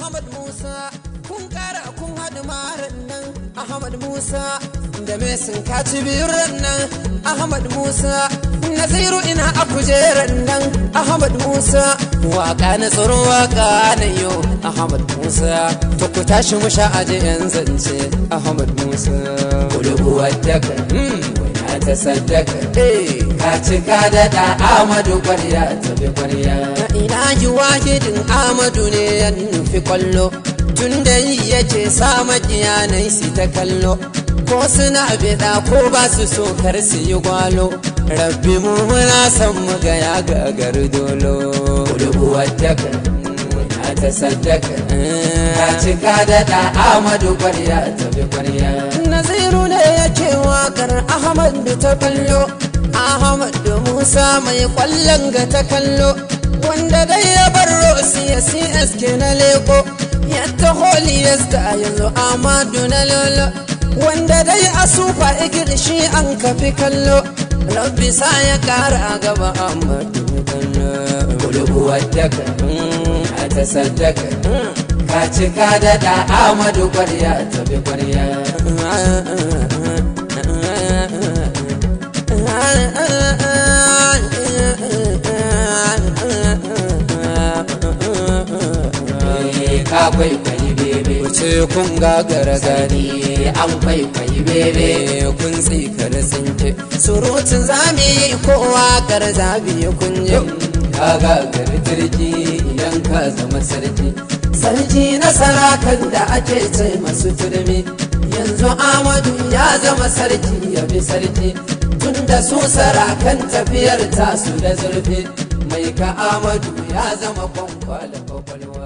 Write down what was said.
Ahmad Musa kun kara kun haɗu maran nan Ahmad Musa da me sun kaci biyun nan Ahmad Musa Naziru ina a kujeran nan Ahmad Musa waka na tsoron waka na yo Ahmad Musa to ku tashi mu sha aje yan zance Ahmad Musa kulubu wadaka wani ta saddaka ka cika da Ahmadu kwarya tafi kwarya ina yi wahidin Ahmadu ne ya nufi kwallo tun da yi yace sa makiyanai su ta kallo ko suna bida ko ba su so kar su yi gwalo rabbi mu muna san mu ga ya gagar dolo kulubu wadaka wani ta saddaka ka cika da Ahmadu kwarya tafi kwarya Naziru ne yake wakar Ahmadu ta kallo Ahmadu Musa mai kwallon ga ta kallo wanda dai ya bar rosi ya CSK na leko yadda holi ya sta yanzu Ahmadu na lolo wanda dai a super igil shi an kafi kallo rabbi sa ya kara gaba Ahmadu kallo kulubu wadaka a ta saddaka ka cika da Ahmadu kwarya tafi kwarya ka kwaikwayi bebe wuce kun gagara gani an kwaikwayi bebe kun tsikar tsinke surutun zami ko wakar zabi kunje ka gagar turki idan ka zama sarki na sarakan da ake ce masu turmi yanzu Ahmadu ya zama sarki ya bi sarki tunda su sarakan tafiyar tasu da zurfi mai ka Ahmadu ya zama kwankwala kwakwalwa